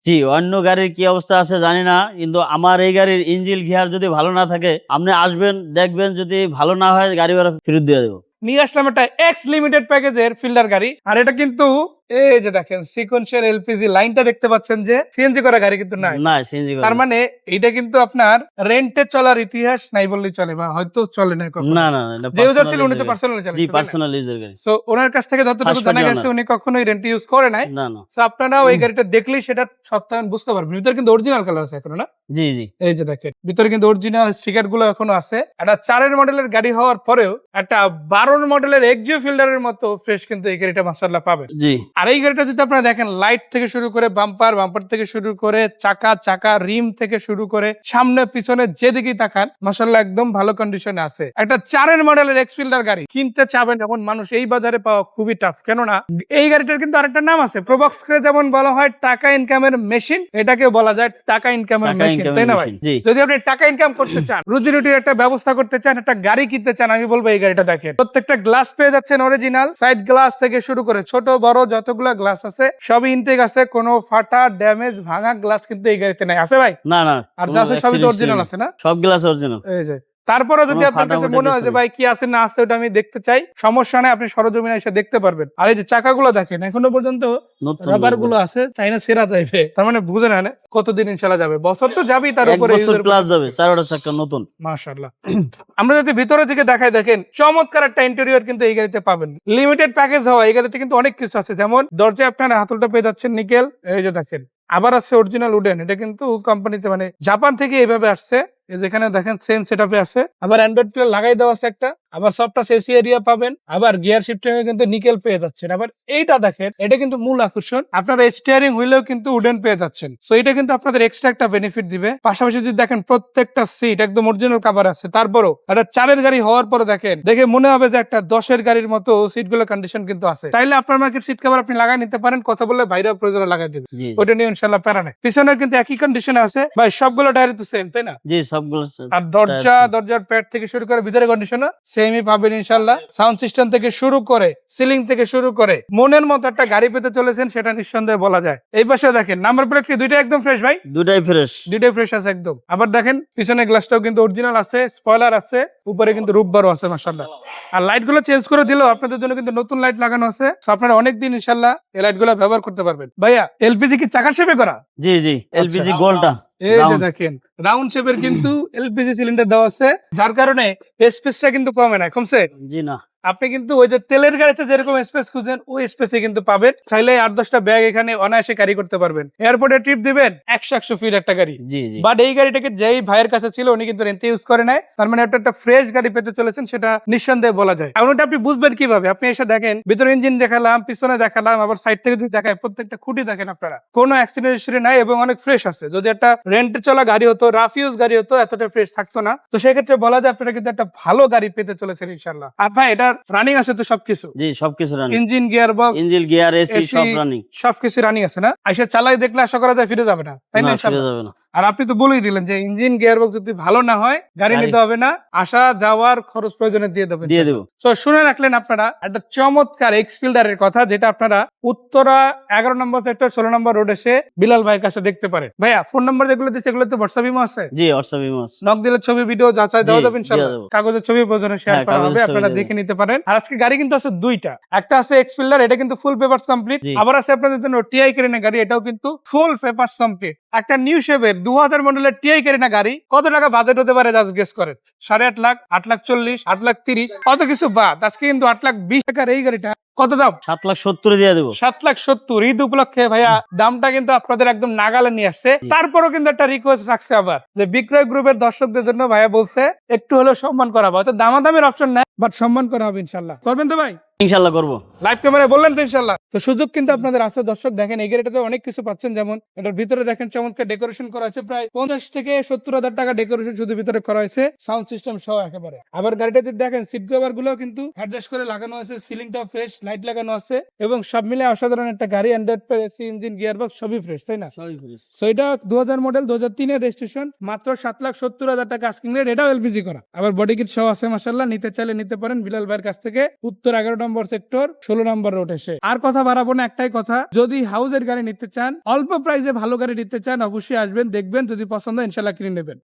জি, অন্য গাড়ির কি অবস্থা আছে জানি না, কিন্তু আমার এই গাড়ির ইঞ্জিন গিয়ার যদি ভালো না থাকে, আপনি আসবেন দেখবেন, যদি ভালো না হয় গাড়ি ভাড়া ফেরত দিয়ে দেবো। নিয়ে আসলাম একটা এক্স লিমিটেড প্যাকেজের ফিল্ডার গাড়ি, আর এটা কিন্তু এই যে দেখেন সিকোয়েন্সিয়াল এলপিজি লাইনটা দেখতে পাচ্ছেন, যে সিএনজি করা গাড়ি কিন্তু না না সিএনজি তার মানে এটা কিন্তু আপনার রেন্টে চলার ইতিহাস নাই বললেই চলে, বা হয়তো চলে না কখনো। না না এটা যে ইউজার ছিল পার্সোনাল উনি তো ইউজের গাড়ি। পার্সোনালি জি চালাচ্ছে, পার্সোনাল ইউজের গাড়ি। সো ওনার কাছ থেকে যতটুকু ফার্স্ট জানা পার্টি গেছে ওনার। উনি কখনোই রেন্ট ইউজ করে নাই। না না। সো আপনারাও এই গাড়িটা দেখলেই সেটা সপ্তাহে বুঝতে পারবেন। ভিতরে কিন্তু অরিজিনাল কালার আছে এখনো না? জি জি। এই যে দেখেন ভিতরে কিন্তু অরিজিনাল স্টিকার গুলো এখনো আছে। একটা 4 মডেলের গাড়ি হওয়ার পরেও একটা 12 মডেলের এক্সিও ফিল্ডারের মতো ফ্রেশ কিন্তু এই গাড়িটা মাশাআল্লাহ পাবেন। জি। আর এই গাড়িটা যদি আপনারা দেখেন, লাইট থেকে শুরু করে বাম্পার থেকে শুরু করে চাকা রিম থেকে শুরু করে সামনে পিছনে যেদিকেই তাকান মাশাআল্লাহ একদম ভালো কন্ডিশনে আছে। একটা 4 মডেলের এক্স ফিল্ডার গাড়ি কিনতে চাবেন এখন মানুষ এই বাজারে পাওয়া খুবই টাফ, কেননা এই গাড়িটার কিন্তু আরেকটা নাম আছে, প্রবক্সকে যেমন বলা হয় টাকা ইনকামের মেশিন, এটাকে বলা যায় টাকা ইনকামের মেশিন, তাই না ভাই? যদি আপনি টাকা ইনকাম করতে চান, রুজি রুটির একটা ব্যবস্থা করতে চান, একটা গাড়ি কিনতে চান, আমি বলবো এই গাড়িটা দেখেন। প্রত্যেকটা গ্লাস পেয়ে যাচ্ছেন অরিজিনাল, সাইড গ্লাস থেকে শুরু করে ছোট বড় যতগুলো গ্লাস আছে সবই ইনটেক আছে, কোনো ফাটা ড্যামেজ ভাঙা গ্লাস কিন্তু এই গাড়িতে নাই, আছে ভাই? না না। আর যা আছে সবই তো অরিজিনাল আছে না? সব গ্লাস অরিজিনাল। এই যে তারপরে যদি আপনার কাছে মনে হয় যে ভাই কি আছে না আছে ওটা আমি দেখতে চাই, সমস্যা নাই, আপনি সরজমিনে এসে দেখতে পারবেন। আর এই যে চাকাগুলো দেখেন এখনো পর্যন্ত রাবার গুলো আছে, তাই না? সেরা টাইপে, তার মানে বুঝে নেন কতদিন ইনশাআল্লাহ যাবে, বছর তো যাবেই, তার উপরে বছর প্লাস যাবে, 4টা চাকা নতুন মাশাআল্লাহ। আমরা যদি ভিতরে থেকে দেখাই, দেখেন চমৎকার একটা ইন্টেরিয়র কিন্তু এই গাড়িতে পাবেন। লিমিটেড প্যাকেজ হওয়া এই গাড়িতে কিন্তু অনেক কিছু আছে, যেমন দরজায় আপনার হাতলটা পেয়ে যাচ্ছেন নিকেল, এই যে দেখেন আবার আছে অরিজিনাল উডেন, এটা কিন্তু কোম্পানিতে মানে জাপান থেকে এইভাবে আসছে, যেখানে দেখেন সেম সেটআপে আছে। আবার অ্যান্ড্রয়েড প্লে লাগাই দেওয়া আছে একটা, আবার সফট টাচ এসি এরিয়া পাবেন, আবার গিয়ার শিফটিং এ কিন্তু নিকেল পেয়ে যাচ্ছেন। আবার এইটা দেখেন, এটা কিন্তু মূল আকর্ষণ, আপনারা স্টিয়ারিং হুইলেও কিন্তু উডেন পেয়ে যাচ্ছেন। সো এটা কিন্তু আপনাদের এক্সট্রা একটা বেনিফিট দিবে। পাশাপাশি যদি দেখেন প্রত্যেকটা সিট একদম অরিজিনাল কভার আছে, তারপরও একটা 4 গাড়ি হওয়ার পরে দেখেন, দেখে মনে হবে যে একটা 10 গাড়ির মতো সিটগুলো কন্ডিশন কিন্তু আছে। চাইলে আপনার মার্কেট সিট কভার আপনি লাগাই নিতে পারেন, কথা বলে ভাইরা প্রয়োজনে লাগাই দিবেন, ওটা নিয়ে ইনশাআল্লাহ প্যারা নেই। পিছনে কিন্তু একই কন্ডিশনে আছে ভাই, সবগুলো টায়ার তো সেম, তাই না? জি সবগুলো। আর দরজার প্যাড থেকে শুরু করে ভিতরে কন্ডিশন সেমই পাবেন ইনশাআল্লাহ। সাউন্ড সিস্টেম থেকে শুরু করে সিলিং থেকে শুরু করে মনের মতো একটা গাড়ি পেতে চলেছেন, সেটা নিঃসন্দেহে বলা যায়। এই পাশে দেখেন নাম্বার প্লেট কি দুইটা একদম ফ্রেশ ভাই? দুটাই ফ্রেশ আছে একদম। আবার দেখেন পিছনে গ্লাসটাও কিন্তু অরিজিনাল আছে, স্পয়লার আছে, উপরে কিন্তু রূপবারও আছে মাশাআল্লাহ। আর লাইট গুলো চেঞ্জ করে দিলেও আপনাদের জন্য কিন্তু নতুন লাইট লাগানো আছে, আপনারা অনেকদিন ইনশাআল্লাহ এই লাইট গুলো ব্যবহার করতে পারবেন। ভাইয়া এলপিজি কি চাকার শেপে করা? জি জি, এলপিজি গোলটা এই যে দেখেন রাউন্ড শেপের কিন্তু এলপিজি সিলিন্ডার দেওয়া আছে, যার কারণে স্পেসটা কিন্তু কমে না, কমছে? জি না। আপনি কিন্তু ওই যে তেলের গাড়িতে যেরকম স্পেস খুঁজেন ওই স্পেসে কিন্তু পাবেন। চাইলে 8-10টা ব্যাগ এখানে অনায়াসে ক্যারি করতে পারবেন। এয়ারপোর্টে ট্রিপ দিবেন 100 ফিট একটা গাড়ি। বাট এই গাড়িটাকে যেই ভাইয়ের কাছে ছিল উনি কিন্তু রেন্টে ইউজ করে নাই, তার মানে একটা ফ্রেশ গাড়ি পেতে চলেছেন, সেটা নিঃসন্দেহে বলা যায়। এখন ওটা আপনি বুঝবেন কিভাবে? আপনি এসে দেখেন ভিতরে ইঞ্জিন দেখালাম, পিছনে দেখালাম, আবার সাইড থেকে যদি দেখায় প্রত্যেকটা খুঁটি দেখেন আপনারা, কোনো অ্যাক্সিডেন্ট হিস্ট্রি নাই এবং অনেক ফ্রেশ আছে। যদি একটা রেন্টে চলা গাড়ি হতো, রাফ ইউজ গাড়ি হতো, এতটা ফ্রেশ থাকতো না। তো সেক্ষেত্রে বলা যায় আপনারা কিন্তু একটা ভালো গাড়ি পেতে চলেছেন ইনশাআল্লাহ। আর ভাই এটা রানিং আছে তো সবকিছু? জি সবকিছু running, engine gear box engine gear AC সব রানিং, সবকিছু রানিং আছে না? আইসা চালাই দেখলে আশা করা যায় ফিরে যাবে না, তাই না? ফিরে যাবে না। আর আপনি তো বলেই দিলেন যে ইঞ্জিন গিয়ার বক্স যদি ভালো না হয় গাড়ি নিতে হবে না, আসা যাওয়ার খরচ প্রয়োজনে দিয়ে দেবেন, দিয়ে দেব। তো শুনে রাখলেন আপনারা একটা চমৎকার এক্স ফিল্ডারের কথা, যেটা আপনারা উত্তরা 11 নম্বর সেক্টর 16 নম্বর রোড এসে বিলাল ভাইয়ের কাছে দেখতে পারেন। ভাইয়া ফোন নাম্বার যেগুলো দিচ্ছে এগুলো তো হোয়াটসঅ্যাপ ইমো আছে? জি হোয়াটসঅ্যাপ ইমো আছে। নক দিলে ছবি ভিডিও যাচাই দেওয়া যাবে ইনশাআল্লাহ। কাগজের ছবি প্রয়োজনে শেয়ার করা হবে, আপনারা দেখে নিতে পারেন। আর আজকে গাড়ি কিন্তু আছে দুইটা, একটা আছে এক্স ফিল্ডার, এটা কিন্তু ফুল পেপারস কমপ্লিট। আবার আছে আপনাদের জন্য টিআই কারিনা গাড়ি, এটাও কিন্তু ফুল পেপারস কমপ্লিট। একটা নিউ শেপের 2000 মডেলের টিআই কারিনা গাড়ি, কত টাকা বাজেট হতে পারে জাস্ট গেস করেন? 8.5 লাখ, 8,40,000, 8,30,000, কত কিছু বাদ। আজকে কিন্তু 8,20,000 টাকার এই গাড়িটা কত দাম? 7,70,000 দিয়ে দেবো। 7,70,000 ঈদ উপলক্ষে ভাইয়া দামটা কিন্তু আপনাদের একদম নাগালে নিয়ে আসছে। তারপরও কিন্তু একটা রিকোয়েস্ট রাখছে আবার, যে বিক্রয় গ্রুপের দর্শকদের জন্য ভাইয়া বলছে একটু হলেও সম্মান করা হবে। হয়তো দামাদামের অপশন নাই, বাট সম্মান করা হবে ইনশাআল্লাহ। করবেন তো ভাই? ইনশাআল্লাহ করব। লাইভ ক্যামেরায় বললেন তো ইনশাআল্লাহ। তো সুযোগ কিন্তু আপনাদের আছে দর্শক। দেখেন এই গাড়িটাতে অনেক কিছু পাচ্ছেন, যেমন এটার ভিতরে দেখেন চমৎকার ডেকোরেশন করা আছে, প্রায় 50 থেকে 70,000 টাকা ডেকোরেশন শুধু ভিতরে করা হয়েছে, সাউন্ড সিস্টেম সহ একেবারে। আবার গাড়িটাতে দেখেন সিট কভার গুলো কিন্তু অ্যাডজাস্ট করে লাগানো আছে, সিলিংটা ফ্রেশ, লাইট লাগানো আছে, এবং সব মিলে অসাধারণ একটা গাড়ি। Android play, AC, engine, gearbox সবই ফ্রেশ, তাই না? সবই ফ্রেশ। সো এটা 2000 মডেল, 2003 এর রেজিস্ট্রেশন, মাত্র 7,70,000 টাকা আস্কিং রেট, এটাও এলপিজি করা। আবার বডি কিট সহ আছে মাশাআল্লাহ। নিতে চাইলে নিতে পারেন বিলাল ভাইয়ের কাছ থেকে, উত্তর 11 নম্বর নম্বর সেক্টর 16 নম্বর রোড এসে। আর কথা বাড়াবো না, একটাই কথা, যদি হাউজের গাড়ি নিতে চান, অল্প প্রাইসে ভালো গাড়ি নিতে চান, অবশ্যই আসবেন, দেখবেন, যদি পছন্দ হয় ইনশাল্লাহ কিনে নেবেন।